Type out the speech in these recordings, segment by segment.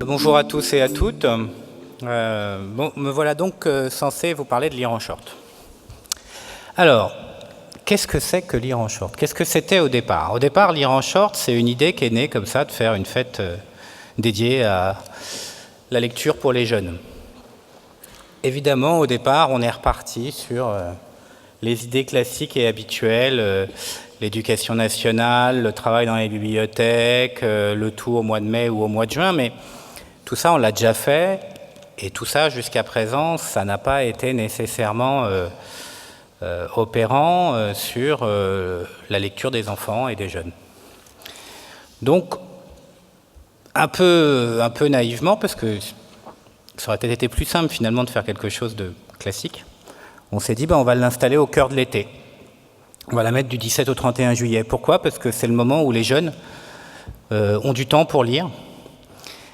Bonjour à tous et à toutes. Me voilà donc censé vous parler de lire en short. Alors, qu'est-ce que c'est que lire en short? Qu'est-ce que c'était au départ? Au départ, lire en short, c'est une idée qui est née comme ça, de faire une fête dédiée à la lecture pour les jeunes. Évidemment, au départ, on est reparti sur les idées classiques et habituelles, l'éducation nationale, le travail dans les bibliothèques, le tout au mois de mai ou au mois de juin, mais tout ça, on l'a déjà fait, et tout ça, jusqu'à présent, ça n'a pas été nécessairement opérant sur la lecture des enfants et des jeunes. Donc, un peu naïvement, parce que ça aurait peut-être été plus simple finalement de faire quelque chose de classique, on s'est dit, on va l'installer au cœur de l'été. On va la mettre du 17 au 31 juillet. Pourquoi? Parce que c'est le moment où les jeunes ont du temps pour lire,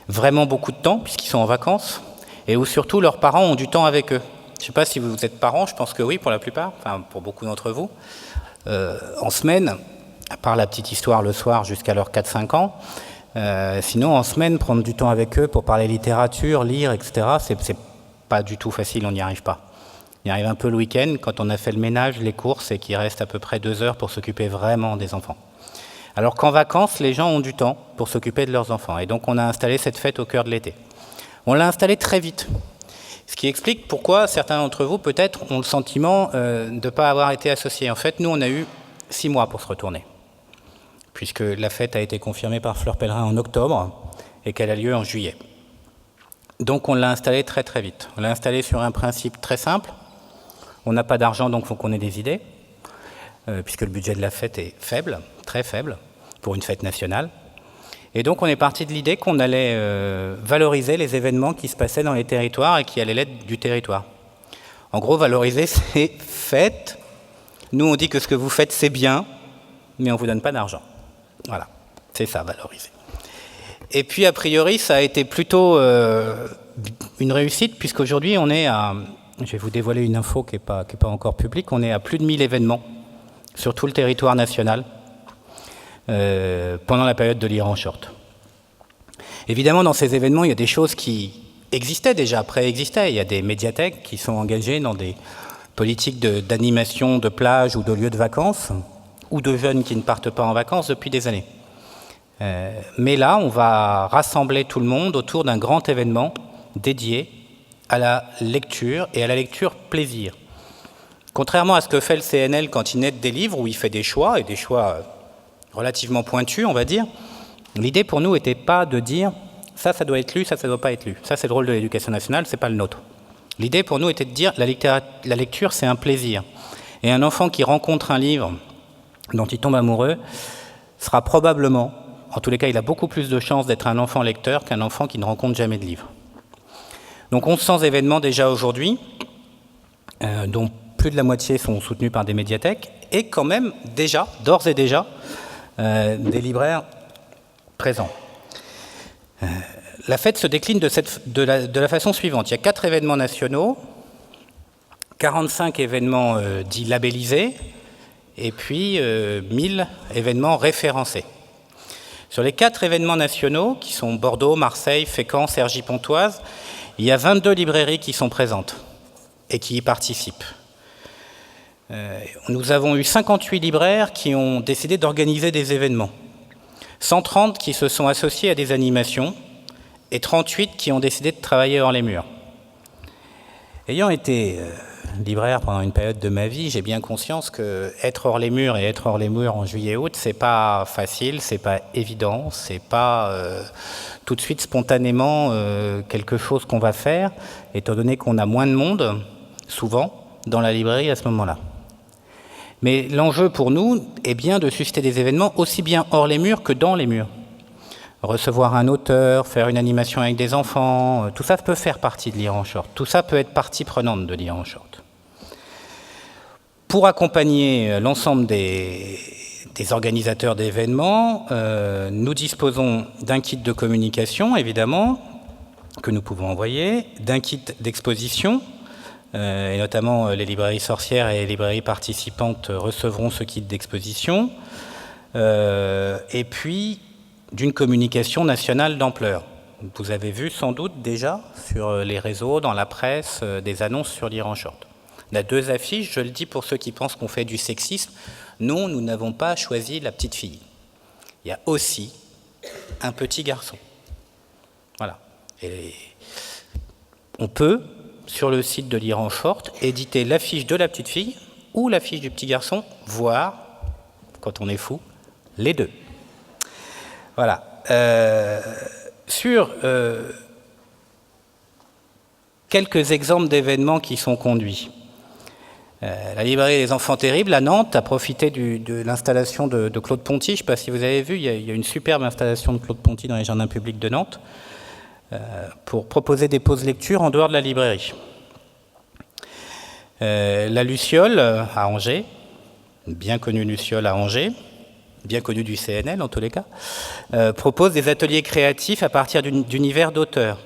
vraiment beaucoup de temps, puisqu'ils sont en vacances, et où surtout leurs parents ont du temps avec eux. Je ne sais pas si vous êtes parents, je pense que oui, pour la plupart, enfin pour beaucoup d'entre vous. En semaine, à part la petite histoire le soir jusqu'à leurs 4-5 ans, sinon en semaine, prendre du temps avec eux pour parler littérature, lire, etc., c'est pas du tout facile, on n'y arrive pas. On y arrive un peu le week-end, quand on a fait le ménage, les courses, et qu'il reste à peu près 2 heures pour s'occuper vraiment des enfants. Alors qu'en vacances, les gens ont du temps pour s'occuper de leurs enfants. Et donc on a installé cette fête au cœur de l'été. On l'a installée très vite. Ce qui explique pourquoi certains d'entre vous, peut-être, ont le sentiment de ne pas avoir été associés. En fait, nous, on a eu 6 mois pour se retourner, puisque la fête a été confirmée par Fleur Pellerin en octobre et qu'elle a lieu en juillet. Donc on l'a installée très très vite. On l'a installée sur un principe très simple. On n'a pas d'argent, donc il faut qu'on ait des idées, puisque le budget de la fête est faible, très faible, pour une fête nationale. Et donc on est parti de l'idée qu'on allait valoriser les événements qui se passaient dans les territoires et qui allaient l'être du territoire. En gros, valoriser, c'est faites. Nous, on dit que ce que vous faites, c'est bien, mais on ne vous donne pas d'argent. Voilà, c'est ça, valoriser. Et puis, a priori, ça a été plutôt une réussite, puisqu'aujourd'hui, on est à... Je vais vous dévoiler une info qui n'est pas encore publique. On est à plus de 1000 événements sur tout le territoire national pendant la période de lire en short. Évidemment, dans ces événements, il y a des choses qui existaient déjà, préexistaient. Il y a des médiathèques qui sont engagées dans des politiques d'animation de plage ou de lieux de vacances, ou de jeunes qui ne partent pas en vacances depuis des années. Mais là, on va rassembler tout le monde autour d'un grand événement dédié à la lecture et à la lecture plaisir. Contrairement à ce que fait le CNL quand il aide des livres, où il fait des choix, et des choix relativement pointus, on va dire, l'idée pour nous n'était pas de dire ça doit être lu, ça doit pas être lu. Ça, c'est le rôle de l'éducation nationale, c'est pas le nôtre. L'idée pour nous était de dire la lecture, c'est un plaisir. Et un enfant qui rencontre un livre dont il tombe amoureux sera probablement, en tous les cas, il a beaucoup plus de chances d'être un enfant lecteur qu'un enfant qui ne rencontre jamais de livre. Donc 1100 événements déjà aujourd'hui, dont plus de la moitié sont soutenus par des médiathèques, et quand même déjà, d'ores et déjà, des libraires présents. La fête se décline de la façon suivante. Il y a 4 événements nationaux, 45 événements dits labellisés, et puis 1000 événements référencés. Sur les 4 événements nationaux, qui sont Bordeaux, Marseille, Fécamp, Cergy-Pontoise, il y a 22 librairies qui sont présentes et qui y participent. Nous avons eu 58 libraires qui ont décidé d'organiser des événements, 130 qui se sont associés à des animations et 38 qui ont décidé de travailler hors les murs. Ayant été libraire pendant une période de ma vie, j'ai bien conscience que être hors les murs et être hors les murs en juillet-août, c'est pas facile, c'est pas évident, c'est pas tout de suite spontanément quelque chose qu'on va faire, étant donné qu'on a moins de monde, souvent, dans la librairie à ce moment-là. Mais l'enjeu pour nous est bien de susciter des événements aussi bien hors les murs que dans les murs. Recevoir un auteur, faire une animation avec des enfants, tout ça peut faire partie de lire en short. Tout ça peut être partie prenante de lire en short. Pour accompagner l'ensemble des organisateurs d'événements, nous disposons d'un kit de communication, évidemment, que nous pouvons envoyer, d'un kit d'exposition, et notamment les librairies sorcières et les librairies participantes recevront ce kit d'exposition, et puis d'une communication nationale d'ampleur. Vous avez vu sans doute déjà sur les réseaux, dans la presse, des annonces sur Lire en short. On a 2 affiches, je le dis pour ceux qui pensent qu'on fait du sexisme. Non, nous n'avons pas choisi la petite fille. Il y a aussi un petit garçon. Voilà. Et on peut, sur le site de Lire en short, éditer l'affiche de la petite fille ou l'affiche du petit garçon, voire, quand on est fou, les 2. Voilà. Sur quelques exemples d'événements qui sont conduits. La librairie des Enfants Terribles à Nantes a profité de l'installation de Claude Ponty. Je ne sais pas si vous avez vu, il y a une superbe installation de Claude Ponty dans les jardins publics de Nantes pour proposer des pauses lecture en dehors de la librairie. La Luciole à Angers, bien connue Luciole à Angers, bien connue du CNL en tous les cas, propose des ateliers créatifs à partir d'univers d'auteurs,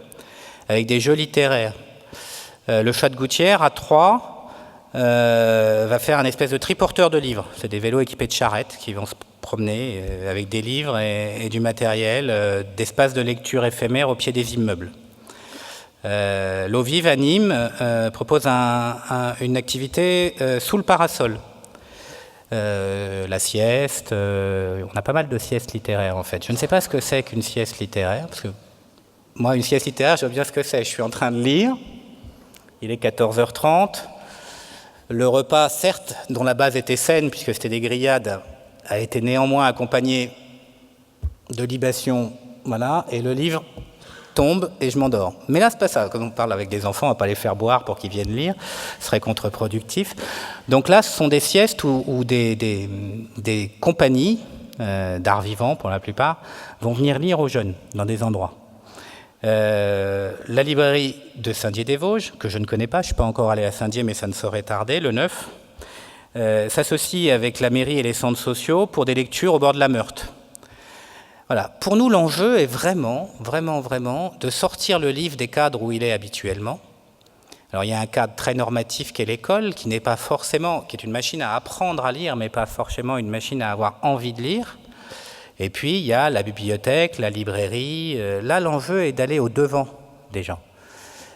avec des jeux littéraires. Le Chat de Gouttière à Troyes va faire un espèce de triporteur de livres. C'est des vélos équipés de charrettes qui vont se promener avec des livres et du matériel, d'espaces de lecture éphémères au pied des immeubles. L'Eau Vive à Nîmes propose une activité sous le parasol. La sieste, on a pas mal de siestes littéraires en fait. Je ne sais pas ce que c'est qu'une sieste littéraire, parce que moi, une sieste littéraire, je vois bien ce que c'est. Je suis en train de lire, il est 14h30, le repas, certes, dont la base était saine, puisque c'était des grillades, a été néanmoins accompagné de libations, voilà, et le livre tombe et je m'endors. Mais là, c'est pas ça. Quand on parle avec des enfants, on va pas les faire boire pour qu'ils viennent lire, ce serait contre-productif. Donc là, ce sont des siestes où des compagnies d'art vivant, pour la plupart, vont venir lire aux jeunes dans des endroits. La librairie de Saint-Dié-des-Vosges, que je ne connais pas, je ne suis pas encore allé à Saint-Dié, mais ça ne saurait tarder, le 9, s'associe avec la mairie et les centres sociaux pour des lectures au bord de la Meurthe. Voilà. Pour nous, l'enjeu est vraiment de sortir le livre des cadres où il est habituellement. Alors, il y a un cadre très normatif qu'est l'école, qui est une machine à apprendre à lire, mais pas forcément une machine à avoir envie de lire. Et puis, il y a la bibliothèque, la librairie. Là, l'enjeu est d'aller au-devant des gens.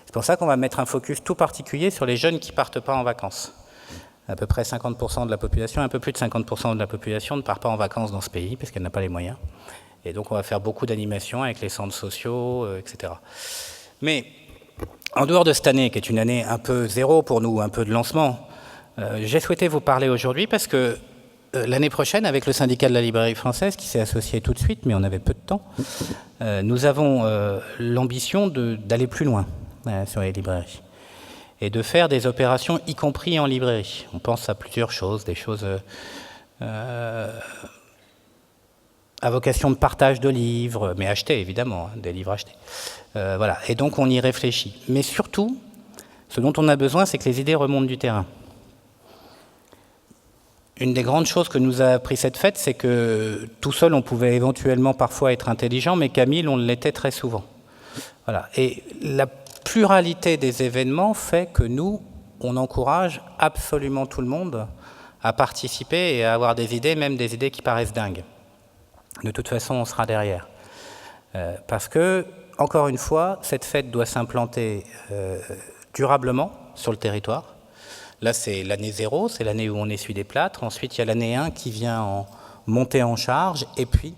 C'est pour ça qu'on va mettre un focus tout particulier sur les jeunes qui ne partent pas en vacances. À peu près 50% de la population, un peu plus de 50% de la population ne part pas en vacances dans ce pays, parce qu'elle n'a pas les moyens. Et donc, on va faire beaucoup d'animations avec les centres sociaux, etc. Mais, en dehors de cette année, qui est une année un peu zéro pour nous, un peu de lancement, j'ai souhaité vous parler aujourd'hui parce que l'année prochaine, avec le syndicat de la librairie française, qui s'est associé tout de suite, mais on avait peu de temps, nous avons l'ambition d'aller plus loin sur les librairies et de faire des opérations, y compris en librairie. On pense à plusieurs choses, des choses à vocation de partage de livres, mais achetés évidemment, des livres achetés. Voilà. Et donc on y réfléchit. Mais surtout, ce dont on a besoin, c'est que les idées remontent du terrain. Une des grandes choses que nous a appris cette fête, c'est que tout seul, on pouvait éventuellement parfois être intelligent, mais Camille, on l'était très souvent. Voilà. Et la pluralité des événements fait que nous, on encourage absolument tout le monde à participer et à avoir des idées, même des idées qui paraissent dingues. De toute façon, on sera derrière. Parce que, encore une fois, cette fête doit s'implanter durablement sur le territoire. Là, c'est l'année 0, c'est l'année où on essuie des plâtres. Ensuite, il y a l'année 1 qui vient en montée en charge. Et puis,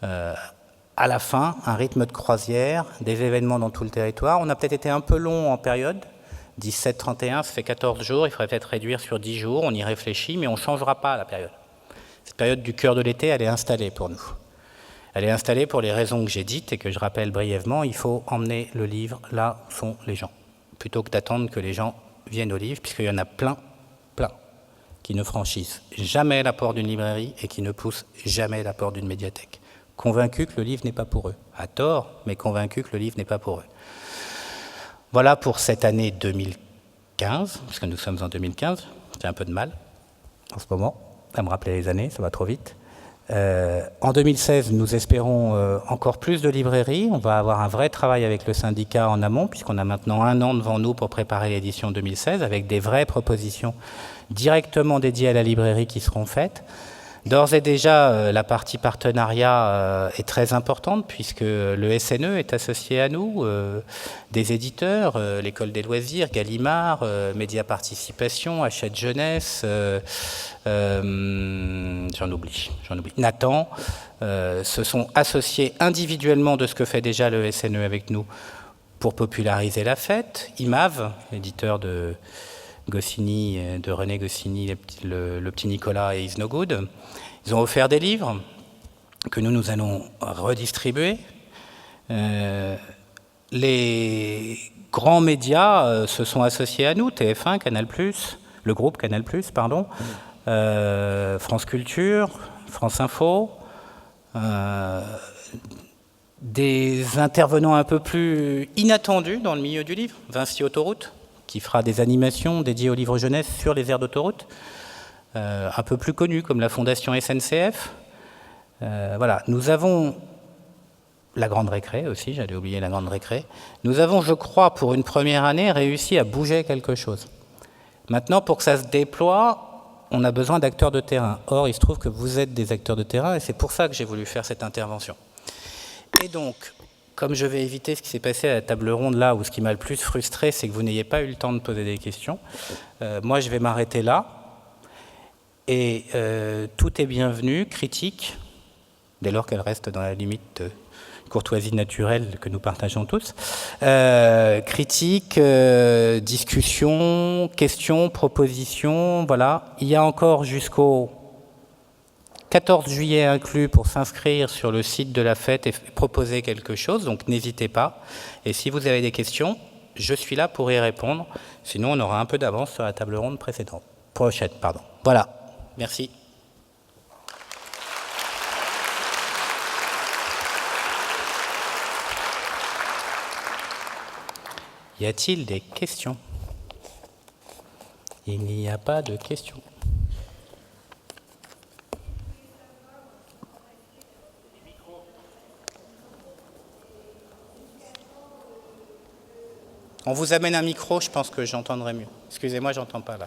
à la fin, un rythme de croisière, des événements dans tout le territoire. On a peut-être été un peu long en période. 17-31, ça fait 14 jours. Il faudrait peut-être réduire sur 10 jours. On y réfléchit, mais on ne changera pas la période. Cette période du cœur de l'été, elle est installée pour nous. Elle est installée pour les raisons que j'ai dites et que je rappelle brièvement. Il faut emmener le livre là où sont les gens, plutôt que d'attendre que les gens viennent au livre, puisqu'il y en a plein, qui ne franchissent jamais la porte d'une librairie et qui ne poussent jamais la porte d'une médiathèque. Convaincus que le livre n'est pas pour eux. À tort, mais convaincus que le livre n'est pas pour eux. Voilà pour cette année 2015, parce que nous sommes en 2015. J'ai un peu de mal en ce moment à me rappeler les années, ça va trop vite. En 2016, nous espérons encore plus de librairies. On va avoir un vrai travail avec le syndicat en amont, puisqu'on a maintenant 1 an devant nous pour préparer l'édition 2016, avec des vraies propositions directement dédiées à la librairie qui seront faites. D'ores et déjà, la partie partenariat est très importante puisque le SNE est associé à nous, des éditeurs, l'École des loisirs, Gallimard, Média Participation, Hachette Jeunesse, j'en oublie, Nathan, se sont associés individuellement de ce que fait déjà le SNE avec nous pour populariser la fête. IMAV, éditeur de Goscinny, de René Goscinny, le petit Nicolas et Is No Good. Ils ont offert des livres que nous allons redistribuer. Les grands médias se sont associés à nous, TF1, Canal+, le groupe Canal+, pardon, France Culture, France Info, des intervenants un peu plus inattendus dans le milieu du livre, Vinci Autoroute, qui fera des animations dédiées au livre jeunesse sur les aires d'autoroute, un peu plus connus comme la Fondation SNCF. Voilà, nous avons la Grande Récré aussi, j'allais oublier la Grande Récré. Nous avons, je crois, pour une première année, réussi à bouger quelque chose. Maintenant, pour que ça se déploie, on a besoin d'acteurs de terrain. Or, il se trouve que vous êtes des acteurs de terrain et c'est pour ça que j'ai voulu faire cette intervention. Et donc, comme je vais éviter ce qui s'est passé à la table ronde là, où ce qui m'a le plus frustré, c'est que vous n'ayez pas eu le temps de poser des questions, moi je vais m'arrêter là. Et tout est bienvenu, critique, dès lors qu'elle reste dans la limite de courtoisie naturelle que nous partageons tous. Critique, discussion, questions, propositions, voilà. Il y a encore jusqu'au 14 juillet inclus pour s'inscrire sur le site de la fête et proposer quelque chose, donc n'hésitez pas. Et si vous avez des questions, je suis là pour y répondre. Sinon, on aura un peu d'avance sur la table ronde prochaine. Voilà, merci. Y a-t-il des questions? Il n'y a pas de questions. On vous amène un micro, je pense que j'entendrai mieux. Excusez-moi, j'entends pas là.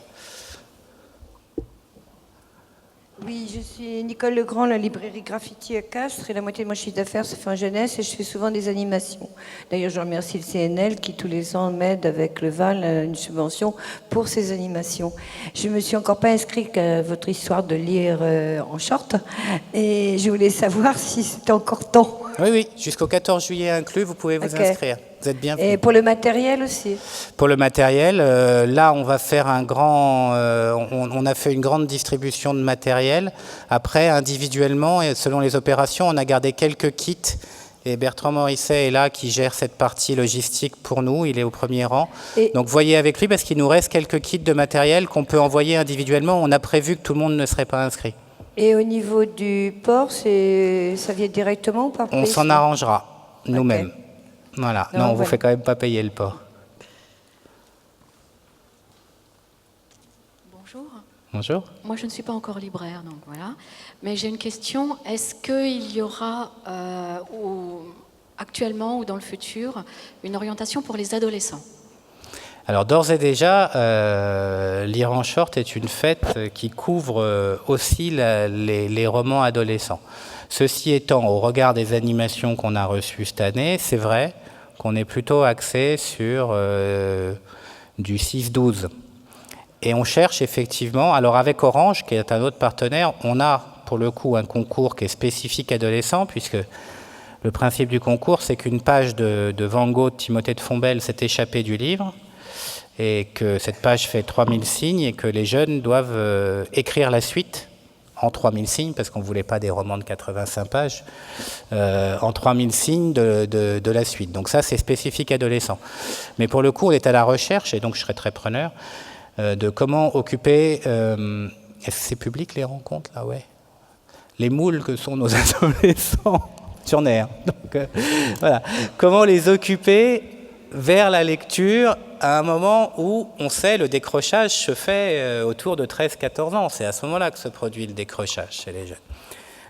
Oui, je suis Nicole Legrand, la librairie Graffiti à Castres, et la moitié de mon chiffre d'affaires se fait en jeunesse et je fais souvent des animations. D'ailleurs, je remercie le CNL qui tous les ans m'aide avec le VAL une subvention pour ces animations. Je me suis encore pas inscrite à votre histoire de lire en short et je voulais savoir si c'était encore temps. Oui, jusqu'au 14 juillet inclus, vous pouvez vous inscrire. Vous êtes bienvenus. Et pour le matériel aussi? Pour le matériel, là, on va faire un grand... on a fait une grande distribution de matériel. Après, individuellement, et selon les opérations, on a gardé quelques kits. Et Bertrand Morisset est là, qui gère cette partie logistique pour nous. Il est au premier rang. Donc, voyez avec lui, parce qu'il nous reste quelques kits de matériel qu'on peut envoyer individuellement. On a prévu que tout le monde ne serait pas inscrit. Et au niveau du port, ça vient directement ou par On s'en arrangera nous-mêmes. Okay. Voilà. Non, on vous fait quand même pas payer le port. Bonjour. Bonjour. Moi, je ne suis pas encore libraire, donc voilà. Mais j'ai une question. Est-ce qu'il y aura actuellement ou dans le futur une orientation pour les adolescents ? Alors d'ores et déjà, Lire en short est une fête qui couvre aussi les romans adolescents. Ceci étant, au regard des animations qu'on a reçues cette année, c'est vrai qu'on est plutôt axé sur du 6-12. Et on cherche effectivement, alors avec Orange, qui est un autre partenaire, on a pour le coup un concours qui est spécifique adolescent, puisque le principe du concours, c'est qu'une page de Van Gogh, de Timothée de Fombelle s'est échappée du livre, et que cette page fait 3000 signes et que les jeunes doivent écrire la suite en 3000 signes, parce qu'on ne voulait pas des romans de 85 pages, en 3000 signes de la suite. Donc ça, c'est spécifique adolescent. Mais pour le coup, on est à la recherche, et donc je serais très preneur, de comment occuper... Est-ce que c'est public les rencontres, là? Ouais. Les moules que sont nos adolescents sur nerfs. Donc voilà. Comment les occuper vers la lecture à un moment où, on sait, le décrochage se fait autour de 13-14 ans. C'est à ce moment-là que se produit le décrochage chez les jeunes.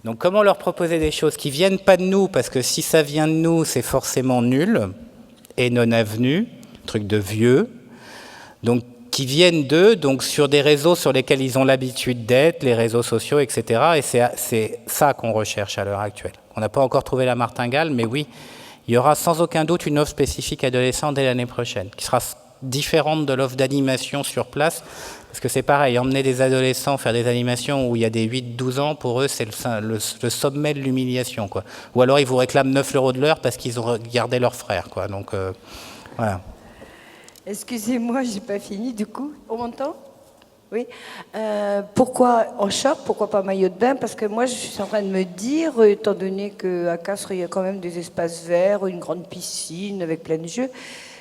Donc comment leur proposer des choses qui ne viennent pas de nous, parce que si ça vient de nous, c'est forcément nul et non avenu, truc de vieux. Donc qui viennent d'eux, donc sur des réseaux sur lesquels ils ont l'habitude d'être, les réseaux sociaux, etc. Et c'est ça qu'on recherche à l'heure actuelle. On n'a pas encore trouvé la martingale, mais oui, il y aura sans aucun doute une offre spécifique adolescent dès l'année prochaine, qui sera différente de l'offre d'animation sur place, parce que c'est pareil, emmener des adolescents faire des animations où il y a des 8-12 ans, pour eux, c'est le sommet de l'humiliation, quoi. Ou alors ils vous réclament 9 € de l'heure parce qu'ils ont regardé leur frère, quoi. Donc, voilà. Excusez-moi, j'ai pas fini du coup. On m'entend? Oui. Pourquoi en short? Pourquoi pas maillot de bain? Parce que moi, je suis en train de me dire, étant donné qu'à Castres, il y a quand même des espaces verts, une grande piscine avec plein de jeux,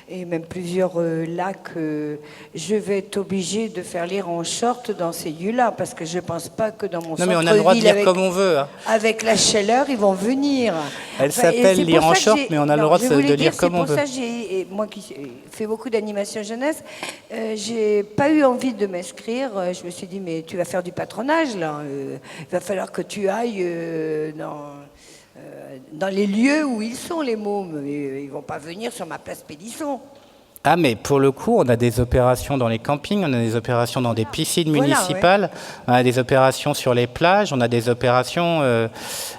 et même plusieurs lacs, je vais être obligée de faire lire en short dans ces lieux-là, parce que je pense pas que dans mon Non, mais on a le droit de centre-ville, lire comme on veut. Hein. avec la chaleur, ils vont venir. Elle Enfin, et s'appelle c'est lire pour en ça que short, j'ai- mais on a le non, droit je voulais de dire, lire comme on veut. C'est pour ça que moi qui fais beaucoup d'animation jeunesse, j'ai pas eu envie de m'inscrire. Je me suis dit, mais tu vas faire du patronage là. Il va falloir que tu ailles dans les lieux où ils sont, les mômes. Ils vont pas venir sur ma place Pélisson. Ah, mais pour le coup, on a des opérations dans les campings, on a des opérations dans des piscines Voilà, municipales, on a des opérations sur les plages, on a des opérations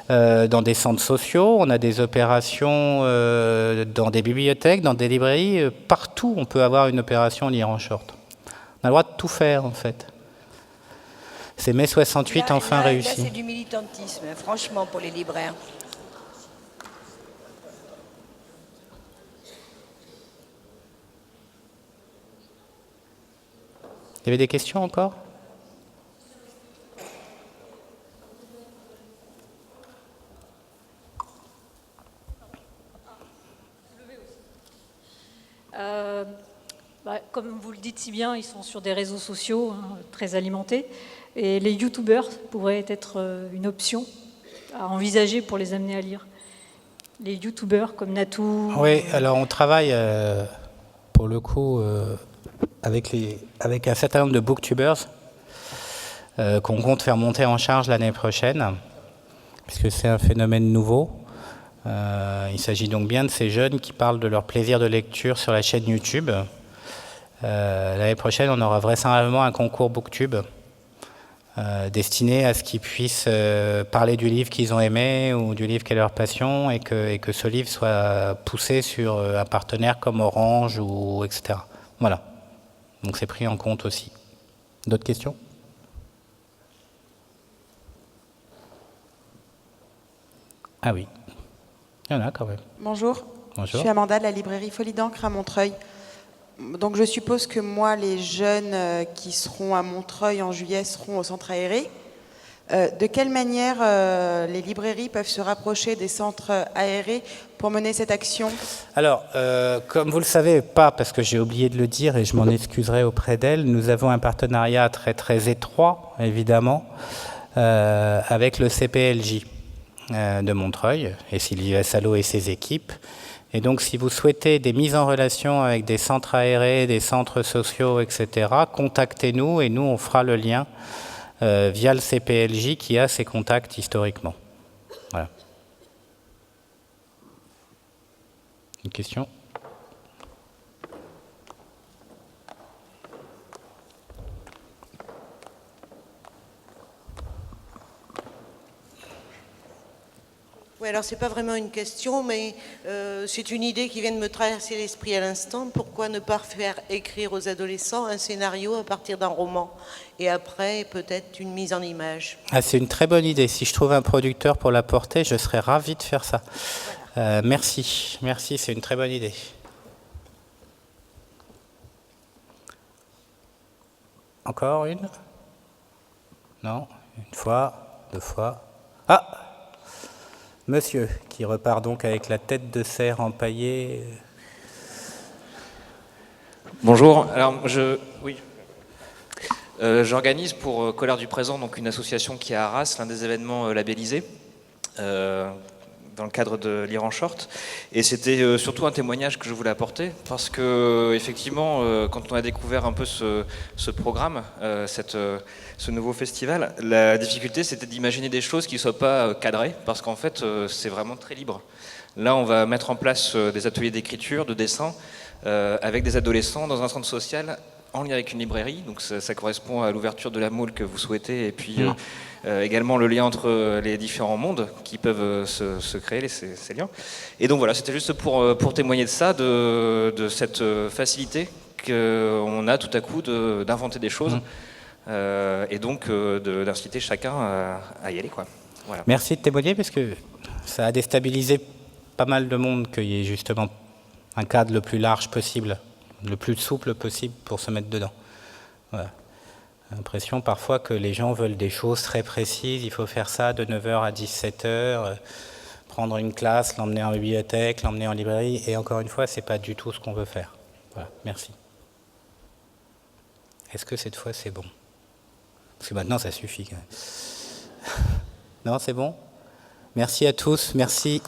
dans des centres sociaux, on a des opérations dans des bibliothèques, dans des librairies. Partout, on peut avoir une opération lire en short. On a le droit de tout faire, en fait. C'est mai 68 enfin là, réussi. Là, c'est du militantisme, hein, franchement, pour les libraires. Il y avait des questions encore ? Comme vous le dites si bien, ils sont sur des réseaux sociaux très alimentés. Et les youtubeurs pourraient être une option à envisager pour les amener à lire. Les youtubeurs comme Natou. Oui, alors on travaille pour le coup avec un certain nombre de booktubers qu'on compte faire monter en charge l'année prochaine, puisque c'est un phénomène nouveau. Il s'agit donc bien de ces jeunes qui parlent de leur plaisir de lecture sur la chaîne YouTube. L'année prochaine, on aura vraisemblablement un concours Booktube destiné à ce qu'ils puissent parler du livre qu'ils ont aimé ou du livre qui est leur passion et que ce livre soit poussé sur un partenaire comme Orange ou etc. Voilà. Donc c'est pris en compte aussi. D'autres questions ? Ah oui. Il y en a quand même. Bonjour. Bonjour. Je suis Amanda de la librairie Folie d'encre à Montreuil. Donc je suppose que moi, les jeunes qui seront à Montreuil en juillet seront au centre aéré. De quelle manière les librairies peuvent se rapprocher des centres aérés pour mener cette action ? Alors, comme vous le savez, pas parce que j'ai oublié de le dire et je m'en excuserai auprès d'elle, nous avons un partenariat très très étroit, évidemment, avec le CPLJ de Montreuil et Sylvie Vassalo et ses équipes. Et donc, si vous souhaitez des mises en relation avec des centres aérés, des centres sociaux, etc., contactez-nous et nous, on fera le lien via le CPLJ qui a ses contacts historiquement. Voilà. Une question ? Oui, alors c'est pas vraiment une question, mais c'est une idée qui vient de me traverser l'esprit à l'instant. Pourquoi ne pas faire écrire aux adolescents un scénario à partir d'un roman et après peut-être une mise en image ? Ah, c'est une très bonne idée. Si je trouve un producteur pour la porter, je serais ravi de faire ça. Merci, c'est une très bonne idée. Encore une ? Non ? Une fois, deux fois. Ah ! Monsieur, qui repart donc avec la tête de cerf empaillée. Bonjour, alors j'organise pour Colère du Présent, donc une association qui est à Arras, l'un des événements labellisés dans le cadre de Lire en Short. Et c'était surtout un témoignage que je voulais apporter, parce que effectivement, quand on a découvert un peu ce programme, ce nouveau festival, la difficulté c'était d'imaginer des choses qui ne soient pas cadrées, parce qu'en fait c'est vraiment très libre. Là on va mettre en place des ateliers d'écriture, de dessin, avec des adolescents dans un centre social en lien avec une librairie, donc ça correspond à l'ouverture de la mall que vous souhaitez, et puis également le lien entre les différents mondes qui peuvent se créer, ces liens. Et donc voilà, c'était juste pour témoigner de ça, de cette facilité qu'on a tout à coup d'inventer des choses, et donc d'inciter chacun à y aller, quoi. Voilà. Merci de témoigner, parce que ça a déstabilisé pas mal de monde qu'il y ait justement un cadre le plus large possible, le plus souple possible pour se mettre dedans. Voilà. J'ai l'impression parfois que les gens veulent des choses très précises, il faut faire ça de 9h à 17h, prendre une classe, l'emmener en bibliothèque, l'emmener en librairie, et encore une fois, c'est pas du tout ce qu'on veut faire. Voilà, merci. Est-ce que cette fois c'est bon? Parce que maintenant ça suffit quand même. Non, c'est bon? Merci à tous, merci.